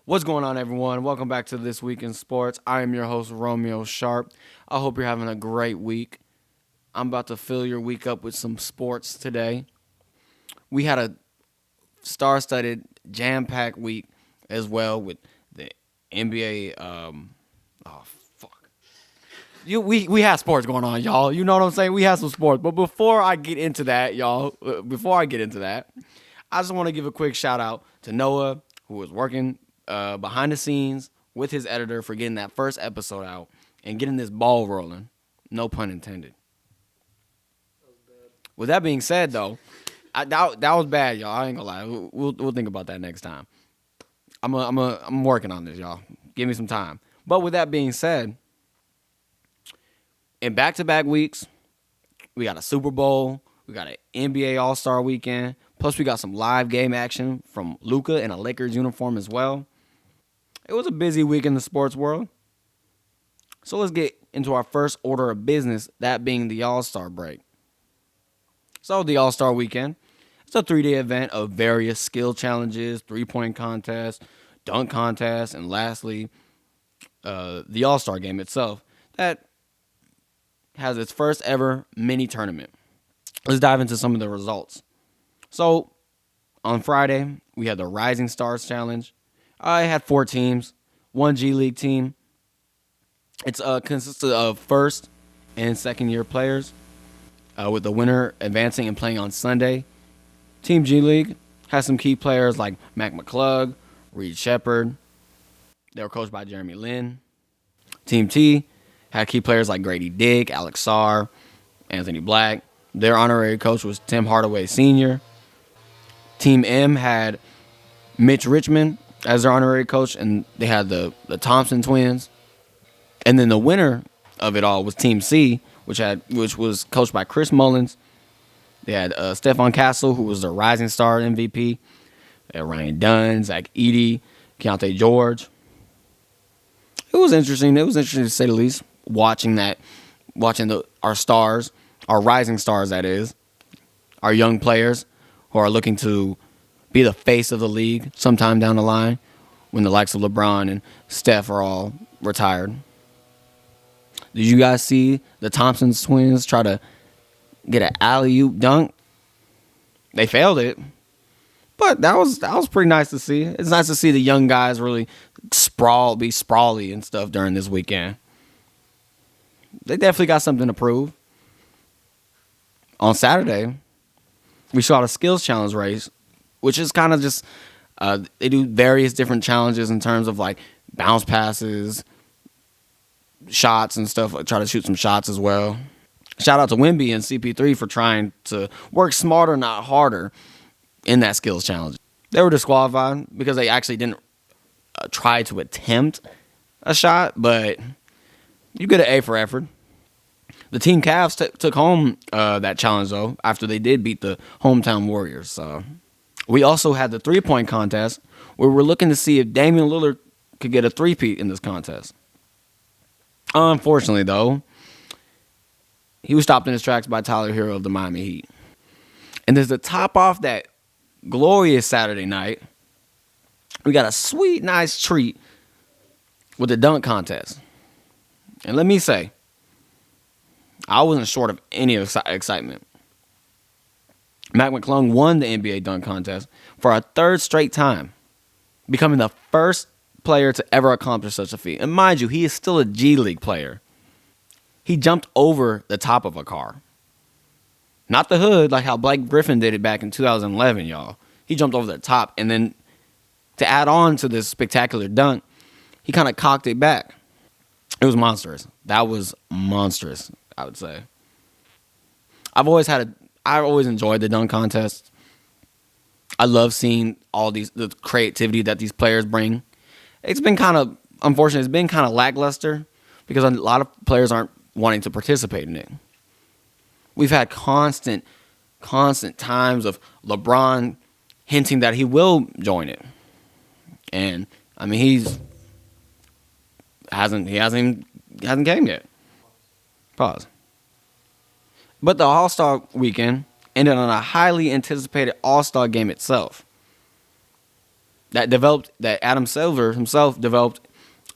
What's going on, everyone? Welcome back to This Week in Sports. I am your host, Romeo Sharpe. I hope you're having a great week. I'm about to fill your week up with some sports today. We had a star-studded, jam-packed week as well with the NBA. Oh, fuck. We have sports going on, y'all. You know what I'm saying? We have some sports. But before I get into that, y'all, I just want to give a quick shout-out to Noah, who was working behind the scenes with his editor for getting that first episode out and getting this ball rolling. No pun intended. With that being said, though, that was bad, y'all. I ain't gonna lie. We'll think about that next time. I'm working on this, y'all. Give me some time. But with that being said, in back-to-back weeks, we got a Super Bowl, we got an NBA All-Star Weekend, plus we got some live game action from Luka in a Lakers uniform as well. It was a busy week in the sports world. So let's get into our first order of business, that being the All-Star break. So the All-Star Weekend, it's a 3-day event of various skill challenges, three-point contests, dunk contests, and lastly, the All-Star game itself that has its first ever mini tournament. Let's dive into some of the results. So on Friday, we had the Rising Stars Challenge. I had 4 teams, 1 G League team. It's consisted of first and second year players, with the winner advancing and playing on Sunday. Team G League has some key players like Mac McClung, Reed Shepard. They were coached by Jeremy Lin. Team T had key players like Grady Dick, Alex Sarr, Anthony Black. Their honorary coach was Tim Hardaway Sr. Team M had Mitch Richmond as their honorary coach, and they had the Thompson twins. And then the winner of it all was Team C, which was coached by Chris Mullins. They had Stephon Castle, who was the Rising Star MVP. They had Ryan Dunn, Zach Edey, Keontae George. It was interesting. It was interesting to say the least, watching our stars, our rising stars, that is, our young players who are looking to be the face of the league sometime down the line when the likes of LeBron and Steph are all retired. Did you guys see the Thompson twins try to get an alley-oop dunk? They failed it, but that was pretty nice to see. It's nice to see the young guys really be sprawly and stuff during this weekend. They definitely got something to prove. On Saturday, we saw the skills challenge race, which is kind of just they do various different challenges in terms of like bounce passes, shots and stuff. Try to shoot some shots as well. Shout out to Wimby and CP3 for trying to work smarter, not harder, in that skills challenge. They were disqualified because they actually didn't try to attempt a shot, but you get an A for effort. The Team Cavs took home that challenge, though, after they did beat the hometown Warriors. So we also had the three-point contest, where we're looking to see if Damian Lillard could get a three-peat in this contest. Unfortunately, though, he was stopped in his tracks by Tyler Hero of the Miami Heat. And there's to top off that glorious Saturday night, we got a sweet, nice treat with the dunk contest. And let me say, I wasn't short of any excitement. Mac McClung won the NBA dunk contest for a third straight time, becoming the first player to ever accomplish such a feat. And mind you, he is still a G League player. He jumped over the top of a car. Not the hood, like how Blake Griffin did it back in 2011, y'all. He jumped over the top, and then to add on to this spectacular dunk, he kind of cocked it back. It was monstrous. That was monstrous, I would say. I've always enjoyed the dunk contest. I love seeing the creativity that these players bring. It's been kind of, unfortunately, it's been kind of lackluster because a lot of players aren't wanting to participate in it. We've had constant times of LeBron hinting that he will join it. And I mean, he hasn't came yet. Pause. But the All-Star weekend ended on a highly anticipated All-Star game itself. that Adam Silver himself developed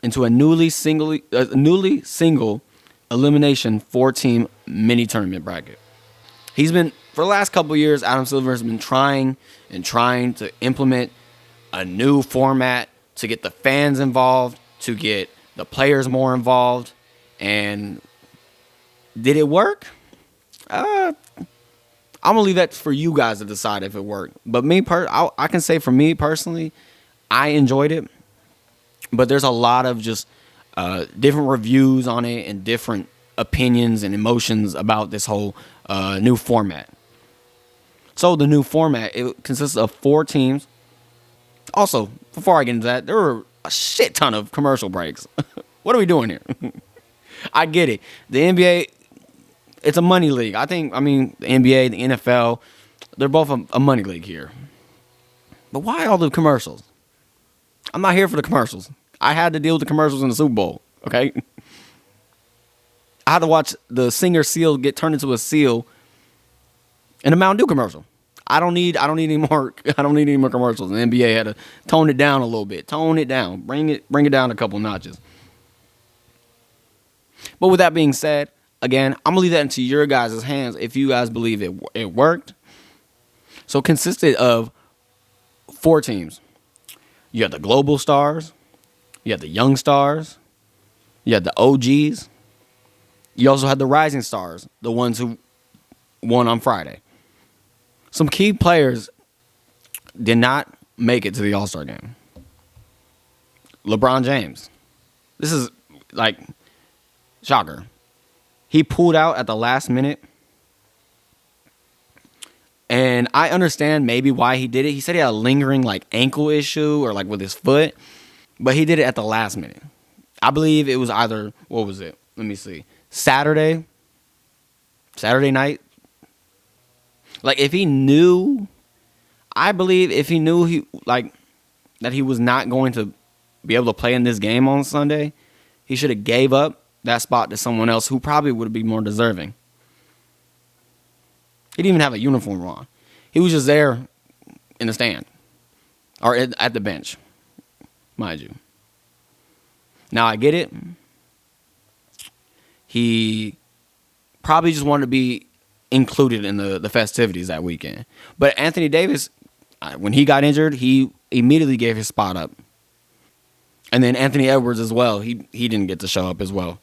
into a newly single elimination 4-team mini tournament bracket. He's been for the last couple of years. Adam Silver has been trying to implement a new format to get the fans involved, to get the players more involved. And did it work? I'm gonna leave that for you guys to decide if it worked. But I can say for me personally, I enjoyed it. But there's a lot of just different reviews on it and different opinions and emotions about this whole new format. So the new format, it consists of 4 teams. Also, before I get into that, there were a shit ton of commercial breaks. What are we doing here? I get it. The NBA, it's a money league. The NBA, the NFL, they're both a money league here. But why all the commercials? I'm not here for the commercials. I had to deal with the commercials in the Super Bowl, okay? I had to watch the singer seal get turned into a seal in a Mountain Dew commercial. I don't need any more commercials. The NBA had to tone it down a little bit. Tone it down. Bring it down a couple notches. But with that being said, again, I'm gonna leave that into your guys' hands if you guys believe it worked. So it consisted of 4 teams. You had the global stars, you had the young stars, you had the OGs. You also had the rising stars, the ones who won on Friday. Some key players did not make it to the All-Star game. LeBron James. This is like shocker. He pulled out at the last minute. And I understand maybe why he did it. He said he had a lingering ankle issue or with his foot. But he did it at the last minute. I believe it was either, what was it? Let me see. Saturday night. If he knew, I believe if he knew that he was not going to be able to play in this game on Sunday, he should have gave up that spot to someone else who probably would be more deserving. He didn't even have a uniform on. He was just there in the stand or at the bench, mind you. Now I get it. He probably just wanted to be included in the festivities that weekend. But Anthony Davis, when he got injured, he immediately gave his spot up. And then Anthony Edwards as well. He didn't get to show up as well.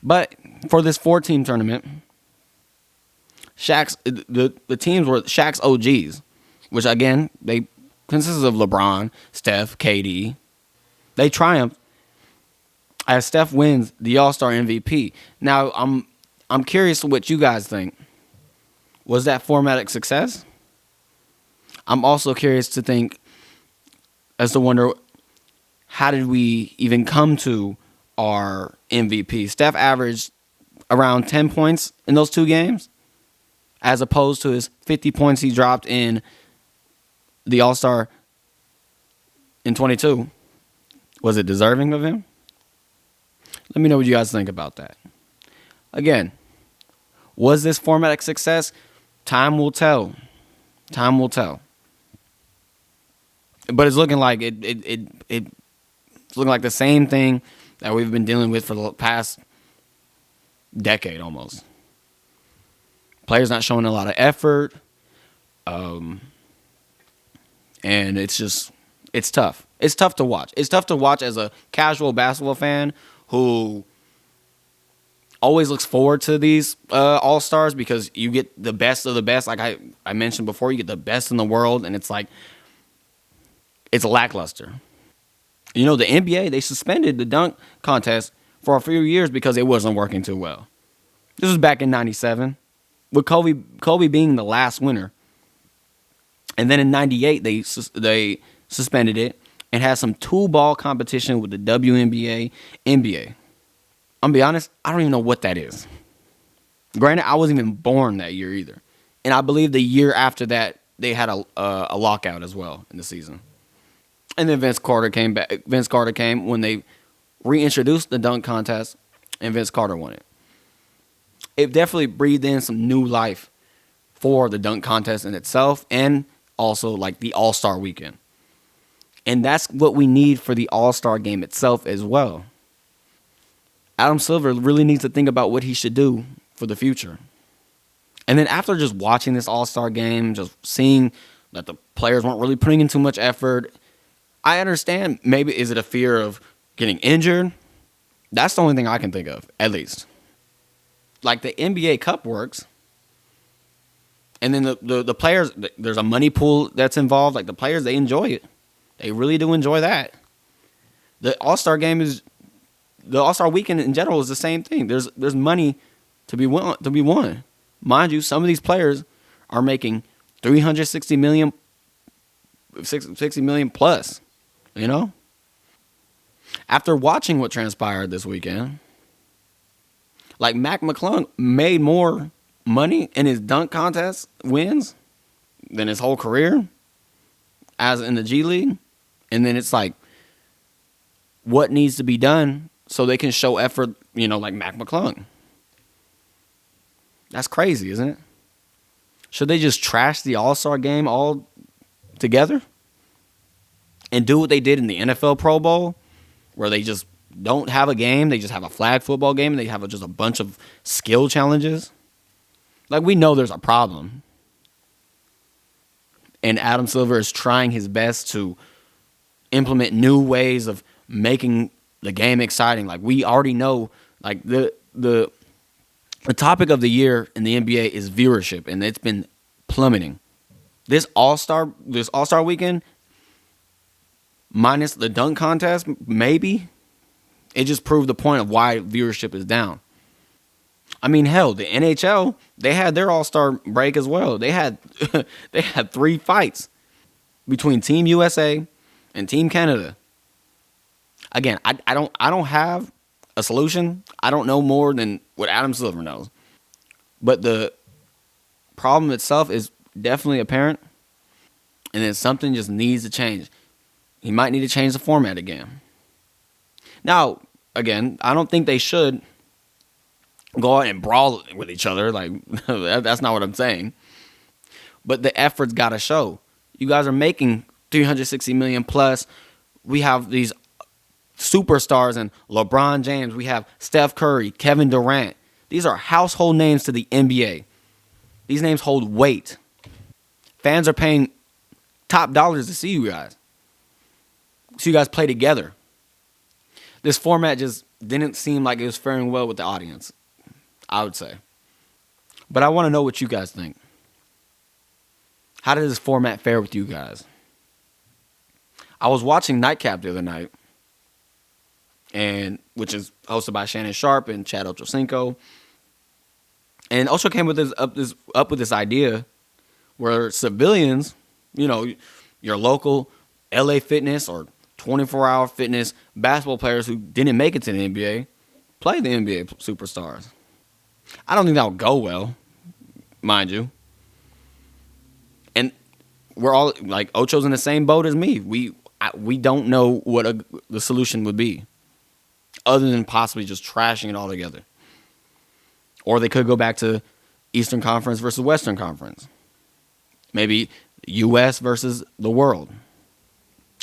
But for this 4-team tournament, the teams were Shaq's OGs, which again, they consisted of LeBron, Steph, KD. They triumphed as Steph wins the All-Star MVP. Now, I'm curious what you guys think. Was that format a success? I'm also curious to wonder, how did we even come to our MVP? Steph averaged around 10 points in those 2 games, as opposed to his 50 points he dropped in the All-Star in 22. Was it deserving of him? Let me know what you guys think about that. Again, was this format a success? Time will tell. Time will tell. But it's looking like it's looking like the same thing that we've been dealing with for the past decade almost. Players not showing a lot of effort. And it's tough. It's tough to watch. It's tough to watch as a casual basketball fan who always looks forward to these All-Stars because you get the best of the best. Like I mentioned before, you get the best in the world, and it's lackluster. You know, the NBA, they suspended the dunk contest for a few years because it wasn't working too well. This was back in 97, with Kobe being the last winner. And then in 98, they suspended it and had some two-ball competition with the WNBA, NBA. I'm going to be honest, I don't even know what that is. Granted, I wasn't even born that year either. And I believe the year after that, they had a lockout as well in the season. And then Vince Carter came back. Vince Carter came when they reintroduced the dunk contest, and Vince Carter won it. It definitely breathed in some new life for the dunk contest in itself, and also like the All-Star weekend. And that's what we need for the All-Star game itself as well. Adam Silver really needs to think about what he should do for the future. And then after just watching this All-Star game, just seeing that the players weren't really putting in too much effort, I understand maybe is it a fear of getting injured? That's the only thing I can think of, at least. Like the NBA Cup works. And then the players, there's a money pool that's involved. Like the players, they enjoy it. They really do enjoy that. The All-Star game the All-Star weekend in general is the same thing. There's money to be won. Mind you, some of these players are making $360 million, 60 million plus, you know? After watching what transpired this weekend, like Mac McClung made more money in his dunk contest wins than his whole career as in the G League. And then it's like, what needs to be done so they can show effort, like Mac McClung? That's crazy, isn't it? Should they just trash the All-Star game all together and do what they did in the NFL Pro Bowl, where they just don't have a game, they just have a flag football game, and they have just a bunch of skill challenges? Like, we know there's a problem. And Adam Silver is trying his best to implement new ways of making the game exciting. Like, we already know, like, the topic of the year in the NBA is viewership, and it's been plummeting. This All-Star weekend, minus the dunk contest, maybe, it just proved the point of why viewership is down. I mean, hell, the NHL, they had their All-Star break as well. They had 3 fights between Team USA and Team Canada. Again, I don't have a solution. I don't know more than what Adam Silver knows. But the problem itself is definitely apparent. And then something just needs to change. He might need to change the format again. Now, again, I don't think they should go out and brawl with each other. Like, that's not what I'm saying. But the effort's got to show. You guys are making $360 million plus. We have these superstars and LeBron James. We have Steph Curry, Kevin Durant. These are household names to the NBA. These names hold weight. Fans are paying top dollars to see you guys. See you guys play together. This format just didn't seem like it was faring well with the audience, I would say. But I want to know what you guys think. How did this format fare with you guys? I was watching Nightcap the other night, which is hosted by Shannon Sharpe and Chad Ochocinco. And Ocho came with up with this idea where civilians, your local LA Fitness or 24-hour fitness basketball players who didn't make it to the NBA, play the NBA superstars. I don't think that would go well, mind you. And we're all, like, Ocho's in the same boat as me. We don't know what the solution would be, other than possibly just trashing it all together. Or they could go back to Eastern Conference versus Western Conference. Maybe U.S. versus the world.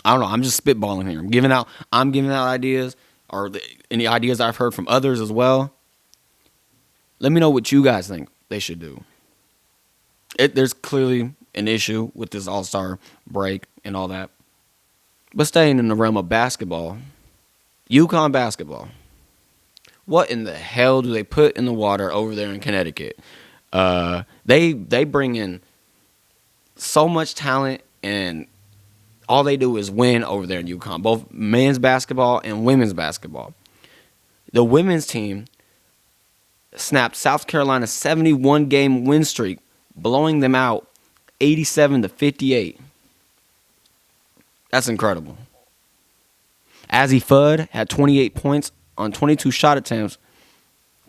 I don't know. I'm just spitballing here. I'm giving out ideas, or any ideas I've heard from others as well. Let me know what you guys think they should do. There's clearly an issue with this All-Star break and all that. But staying in the realm of basketball, UConn basketball. What in the hell do they put in the water over there in Connecticut? They bring in so much talent, and all they do is win over there in UConn, both men's basketball and women's basketball. The women's team snapped South Carolina's 71-game win streak, blowing them out 87-58. That's incredible. Azzy Fudd had 28 points on 22 shot attempts.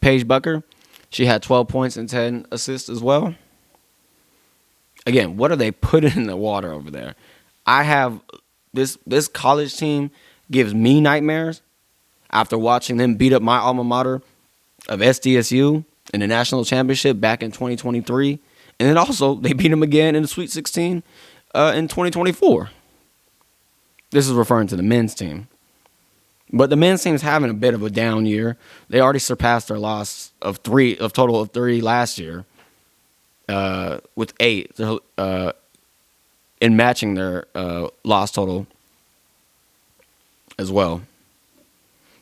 Paige Bucker, she had 12 points and 10 assists as well. Again, what are they putting in the water over there? I have this college team gives me nightmares after watching them beat up my alma mater of SDSU in the national championship back in 2023. And then also they beat them again in the Sweet 16 in 2024. This is referring to the men's team. But the men's team is having a bit of a down year. They already surpassed their loss of total of 3 last year, with 8 in matching their loss total as well.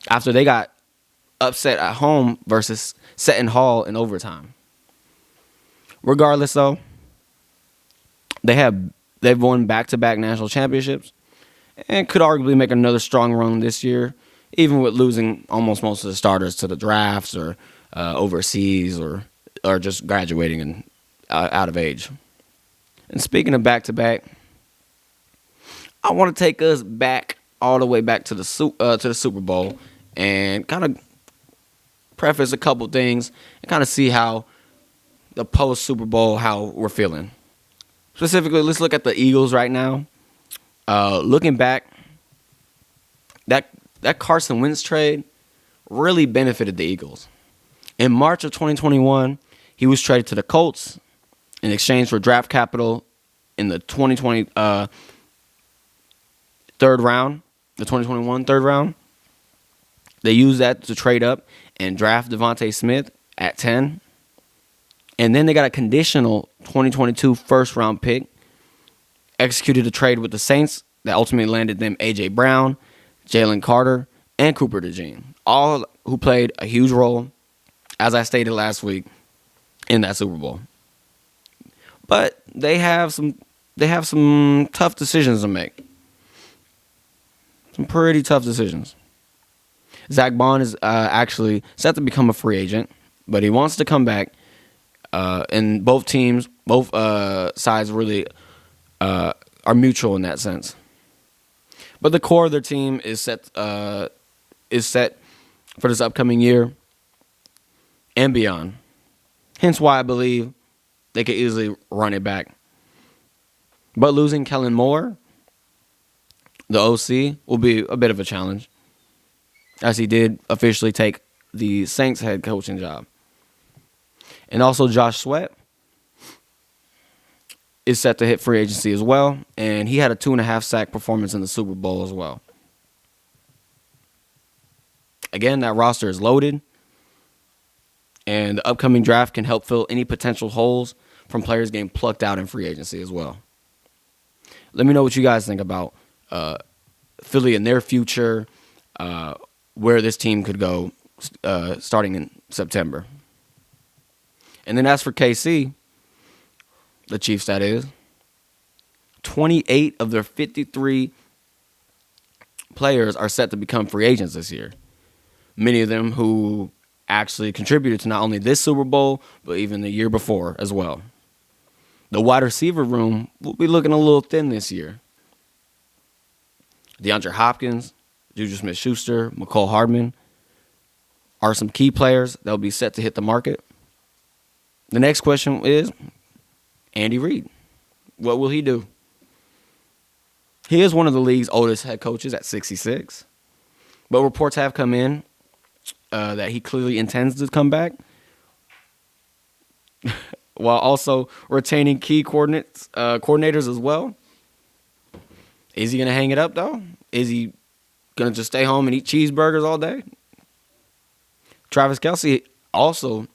After they got upset at home versus Seton Hall in overtime. Regardless, though, they've won back-to-back national championships and could arguably make another strong run this year, even with losing almost most of the starters to the drafts or overseas or just graduating and out of age. And speaking of back-to-back, I want to take us back all the way back to the Super Bowl and kind of preface a couple things and kind of see how the post-Super Bowl, how we're feeling. Specifically, let's look at the Eagles right now. Looking back, that Carson Wentz trade really benefited the Eagles. In March of 2021, he was traded to the Colts in exchange for draft capital in the 2020 third round, the 2021 third round. They used that to trade up and draft Devontae Smith at 10. And then they got a conditional 2022 first-round pick, executed a trade with the Saints that ultimately landed them A.J. Brown, Jalen Carter, and Cooper DeJean, all who played a huge role, as I stated last week, in that Super Bowl. But they have some tough decisions to make. Some pretty tough decisions. Zach Bond is actually set to become a free agent, but he wants to come back. And both sides really are mutual in that sense. But the core of their team is set for this upcoming year and beyond. Hence why I believe they could easily run it back. But losing Kellen Moore, the OC, will be a bit of a challenge, as he did officially take the Saints head coaching job. And also Josh Sweat is set to hit free agency as well, and he had a 2.5 sack performance in the Super Bowl as well. Again, that roster is loaded, and the upcoming draft can help fill any potential holes from players getting plucked out in free agency as well. Let me know what you guys think about Philly and their future, where this team could go starting in September. And then as for KC, the Chiefs that is, 28 of their 53 players are set to become free agents this year. Many of them who actually contributed to not only this Super Bowl, but even the year before as well. The wide receiver room will be looking a little thin this year. DeAndre Hopkins, Juju Smith-Schuster, McCole Hardman are some key players that will be set to hit the market. The next question is Andy Reid. What will he do? He is one of the league's oldest head coaches at 66. But reports have come in that he clearly intends to come back while also retaining key coordinators as well. Is he going to hang it up, though? Is he going to just stay home and eat cheeseburgers all day? Travis Kelce also,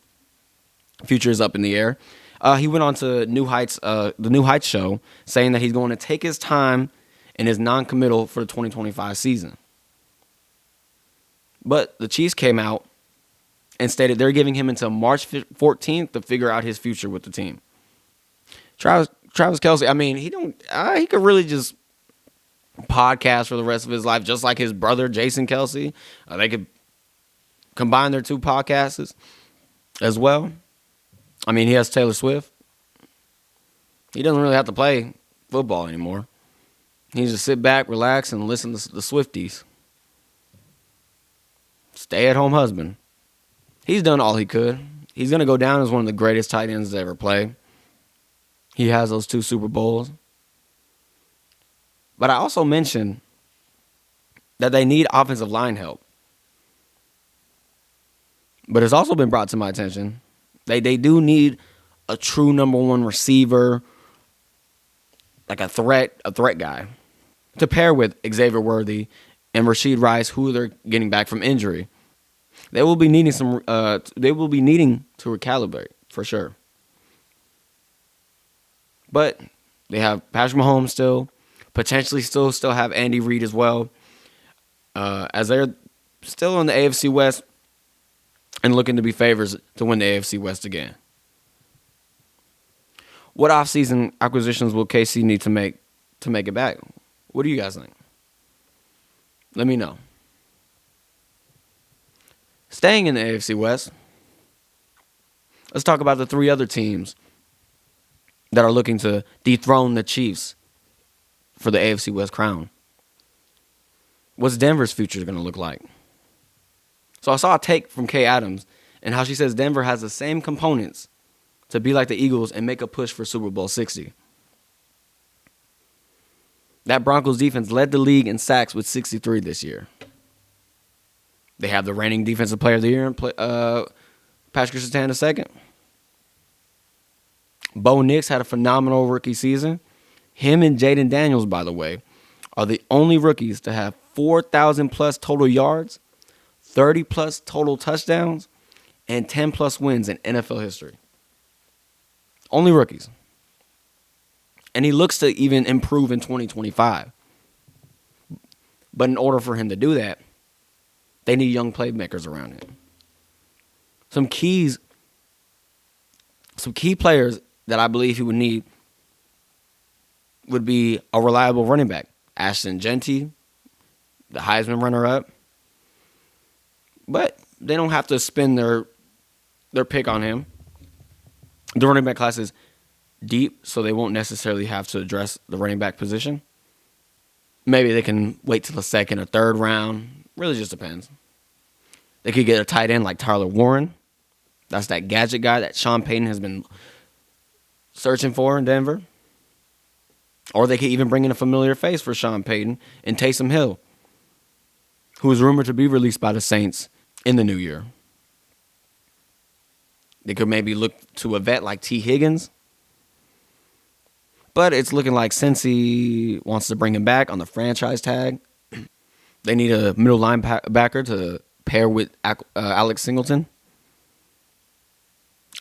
future is up in the air. He went on to the New Heights show, saying that he's going to take his time and is non-committal for the 2025 season. But the Chiefs came out and stated they're giving him until March 14th to figure out his future with the team. Travis Kelce, I mean, he could really just podcast for the rest of his life, just like his brother Jason Kelce. They could combine their two podcasts as well. I mean, he has Taylor Swift. He doesn't really have to play football anymore. He can just sit back, relax, and listen to the Swifties. Stay-at-home husband. He's done all he could. He's going to go down as one of the greatest tight ends to ever play. He has those 2 Super Bowls. But I also mentioned that they need offensive line help. But it's also been brought to my attention they do need a true number 1 receiver, like a threat guy. to pair with Xavier Worthy and Rasheed Rice, who they're getting back from injury. They will be needing some. They will be needing to recalibrate for sure. But they have Patrick Mahomes still, potentially still have Andy Reid as well, as they're still in the AFC West and looking to be favorites to win the AFC West again. What offseason acquisitions will KC need to make it back? What do you guys think? Let me know. Staying in the AFC West, let's talk about the three other teams that are looking to dethrone the Chiefs for the AFC West crown. What's Denver's future going to look like? So I saw a take from Kay Adams and how she says Denver has the same components to be like the Eagles and make a push for Super Bowl 60. That Broncos defense led the league in sacks with 63 this year. They have the reigning Defensive Player of the Year, Patrick Surtain II. Bo Nix had a phenomenal rookie season. Him and Jaden Daniels, by the way, are the only rookies to have 4,000-plus total yards, 30-plus total touchdowns, and 10-plus wins in NFL history. Only rookies. And he looks to even improve in 2025. But in order for him to do that, they need young playmakers around him. Some key players that I believe he would need would be a reliable running back. Ashton Genty, the Heisman runner-up. But they don't have to spend their pick on him. The running back class is deep, so they won't necessarily have to address the running back position. Maybe they can wait till the second or third round. Really just depends. They could get a tight end like Tyler Warren. That's that gadget guy that Sean Payton has been searching for in Denver. Or they could even bring in a familiar face for Sean Payton and Taysom Hill, who is rumored to be released by the Saints in the new year. They could maybe look to a vet like T. Higgins. But it's looking like Cincy wants to bring him back on the franchise tag. They need a middle linebacker to pair with Alex Singleton.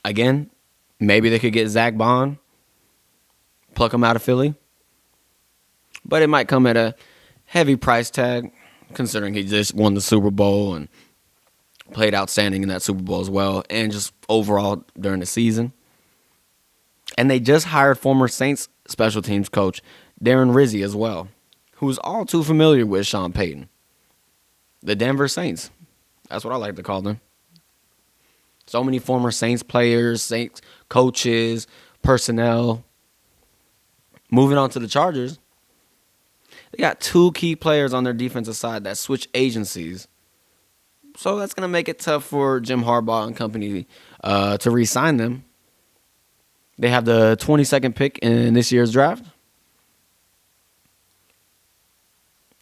Again, maybe they could get Zach Bond, pluck him out of Philly. But it might come at a heavy price tag, considering he just won the Super Bowl and played outstanding in that Super Bowl as well, and just overall during the season. And they just hired former Saints special teams coach Darren Rizzi as well, who's all too familiar with Sean Payton. The Denver Saints. That's what I like to call them. So many former Saints players, Saints coaches, personnel. Moving on to the Chargers. They got two key players on their defensive side that switch agencies. So that's going to make it tough for Jim Harbaugh and company to re-sign them. They have the 22nd pick in this year's draft.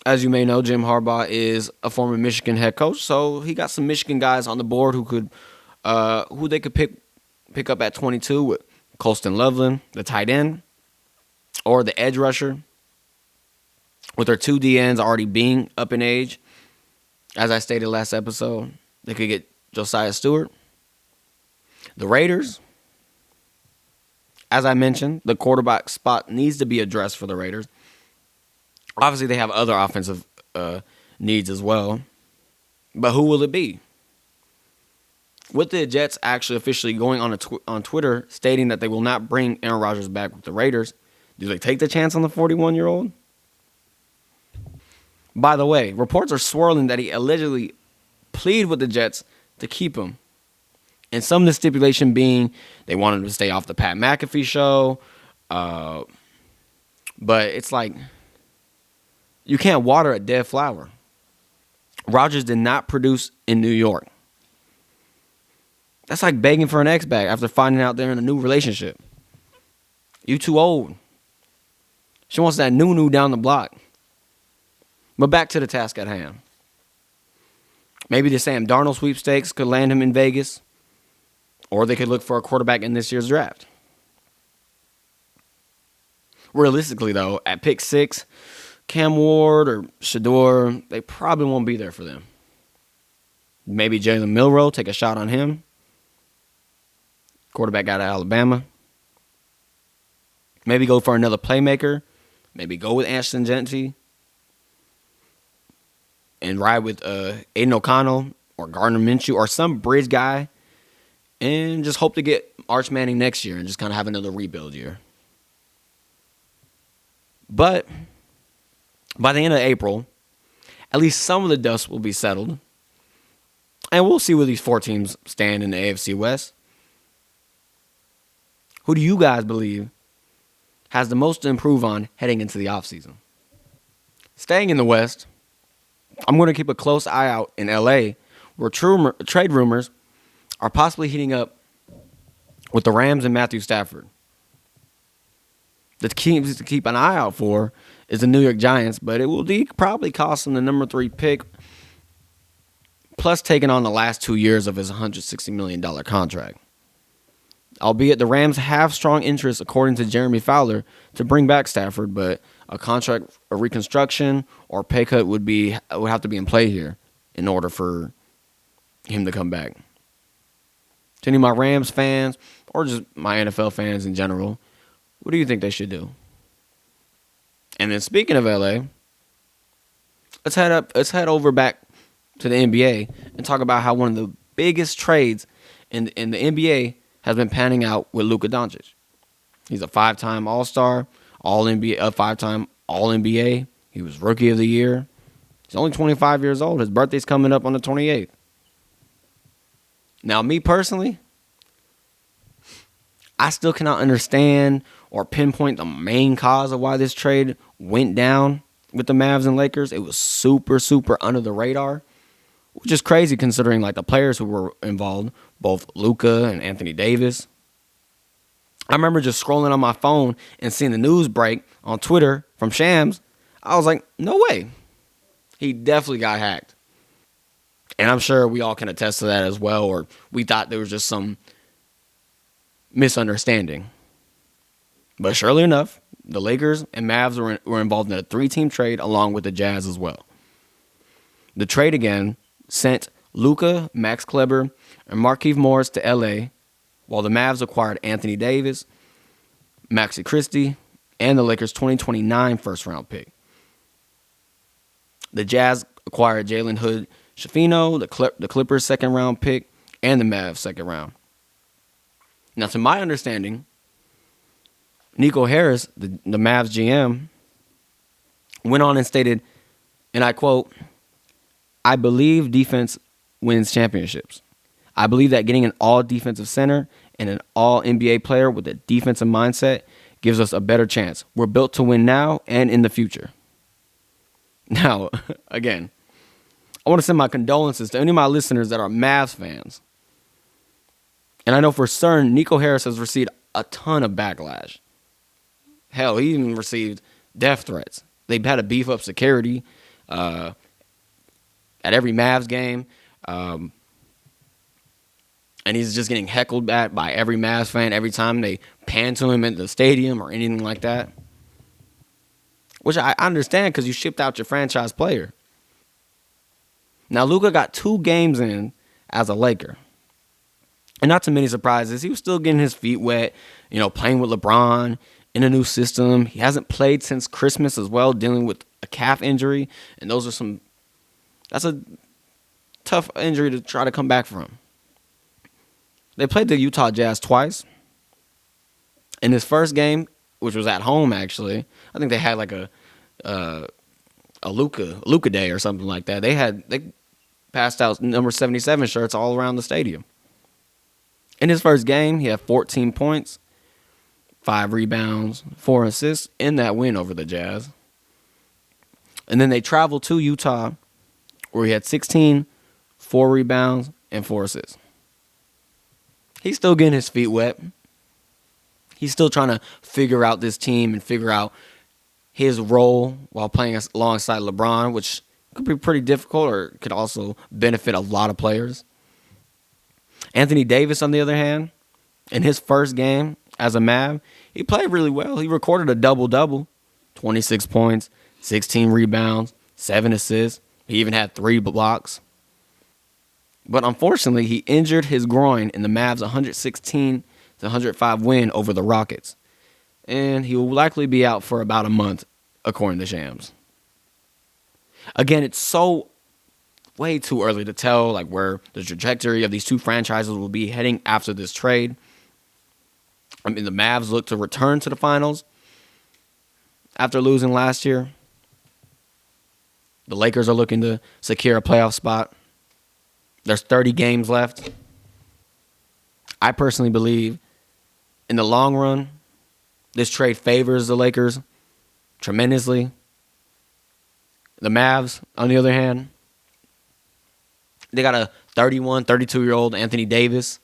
As you may know, Jim Harbaugh is a former Michigan head coach, so he got some Michigan guys on the board who they could pick up at 22 with Colston Loveland, the tight end, or the edge rusher, with their two DNs already being up in age. As I stated last episode, they could get Josiah Stewart. The Raiders, as I mentioned, the quarterback spot needs to be addressed for the Raiders. Obviously, they have other offensive needs as well. But who will it be? With the Jets actually officially going on Twitter stating that they will not bring Aaron Rodgers back with the Raiders, do they take the chance on the 41-year-old? By the way, reports are swirling that he allegedly pleaded with the Jets to keep him. And some of the stipulation being they wanted him to stay off the Pat McAfee show. But it's like, you can't water a dead flower. Rodgers did not produce in New York. That's like begging for an ex-bag after finding out they're in a new relationship. You too old. She wants that new down the block. But back to the task at hand. Maybe the Sam Darnold sweepstakes could land him in Vegas. Or they could look for a quarterback in this year's draft. Realistically, though, at pick 6, Cam Ward or Shador, they probably won't be there for them. Maybe Jalen Milroe, take a shot on him. Quarterback out of Alabama. Maybe go for another playmaker. Maybe go with Ashton Genty. And ride with Aiden O'Connell or Gardner Minshew or some bridge guy. And just hope to get Arch Manning next year and just kind of have another rebuild year. But by the end of April, at least some of the dust will be settled. And we'll see where these 4 teams stand in the AFC West. Who do you guys believe has the most to improve on heading into the offseason? Staying in the West, I'm going to keep a close eye out in LA, where trade rumors are possibly heating up with the Rams and Matthew Stafford. The teams to keep an eye out for is the New York Giants, but it will probably cost them the number 3 pick, plus taking on the last 2 years of his $160 million contract. Albeit the Rams have strong interest, according to Jeremy Fowler, to bring back Stafford, but a contract, a reconstruction, or pay cut would have to be in play here in order for him to come back. To any of my Rams fans, or just my NFL fans in general, what do you think they should do? And then speaking of LA, let's head over back to the NBA and talk about how one of the biggest trades in the NBA has been panning out with Luka Doncic. He's a 5-time All-Star, All-NBA, a 5-time All-NBA. He was Rookie of the Year. He's only 25 years old. His birthday's coming up on the 28th. Now, me personally, I still cannot understand or pinpoint the main cause of why this trade went down with the Mavs and Lakers. It was super, super under the radar, which is crazy considering like the players who were involved, both Luka and Anthony Davis. I remember just scrolling on my phone and seeing the news break on Twitter from Shams. I was like, no way. He definitely got hacked. And I'm sure we all can attest to that as well, or we thought there was just some misunderstanding. But surely enough, the Lakers and Mavs were involved in a 3-team trade along with the Jazz as well. The trade again sent Luka, Max Kleber, and Markieff Morris to LA, while the Mavs acquired Anthony Davis, Maxi Christie, and the Lakers' 2029 first-round pick. The Jazz acquired Jalen Hood Schifino, the Clippers' second-round pick, and the Mavs' second round. Now, to my understanding, Nico Harris, the Mavs GM, went on and stated, and I quote, "I believe defense wins championships. I believe that getting an all-defensive center and an all-NBA player with a defensive mindset gives us a better chance. We're built to win now and in the future." Now, again, I want to send my condolences to any of my listeners that are Mavs fans. And I know for certain Nico Harris has received a ton of backlash. Hell, he even received death threats. They've had to beef up security at every Mavs game. And he's just getting heckled at by every Mavs fan every time they pan to him at the stadium or anything like that. Which I understand because you shipped out your franchise player. Now, Luka got 2 games in as a Laker. And not too many surprises. He was still getting his feet wet, playing with LeBron in a new system. He hasn't played since Christmas as well, dealing with a calf injury. And that's a tough injury to try to come back from. They played the Utah Jazz twice. In his first game, which was at home actually, I think they had like a Luka day or something like that. They passed out number 77 shirts all around the stadium. In his first game, he had 14 points, 5 rebounds, 4 assists in that win over the Jazz. And then they traveled to Utah, where he had 16, 4 rebounds, and 4 assists. He's still getting his feet wet. He's still trying to figure out this team and figure out his role while playing alongside LeBron, which could be pretty difficult or could also benefit a lot of players. Anthony Davis, on the other hand, in his first game as a Mav, he played really well. He recorded a double-double, 26 points, 16 rebounds, 7 assists. He even had 3 blocks. But unfortunately, he injured his groin in the Mavs' 116-105 win over the Rockets. And he will likely be out for about a month, according to Shams. Again, it's so way too early to tell like where the trajectory of these two franchises will be heading after this trade. I mean, the Mavs look to return to the finals after losing last year. The Lakers are looking to secure a playoff spot. There's 30 games left. I personally believe in the long run, this trade favors the Lakers tremendously. The Mavs, on the other hand, they got a 31, 32-year-old Anthony Davis.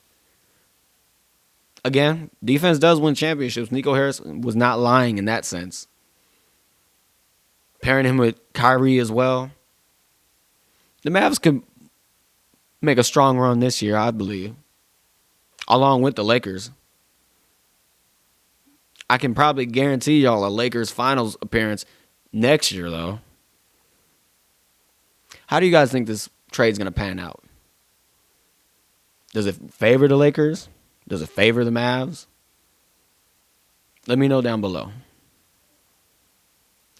Again, defense does win championships. Nico Harris was not lying in that sense. Pairing him with Kyrie as well. The Mavs could make a strong run this year, I believe, along with the Lakers. I can probably guarantee y'all a Lakers finals appearance next year, though. How do you guys think this trade's going to pan out? Does it favor the Lakers? Does it favor the Mavs? Let me know down below.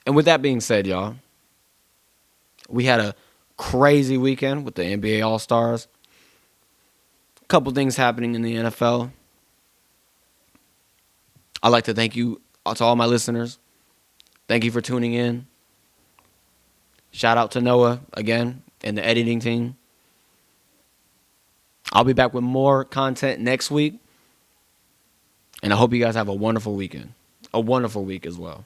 And with that being said, y'all, we had a crazy weekend with the NBA All-Stars. A couple things happening in the NFL. I'd like to thank you to all my listeners. Thank you for tuning in. Shout out to Noah again and the editing team. I'll be back with more content next week. And I hope you guys have a wonderful weekend. A wonderful week as well.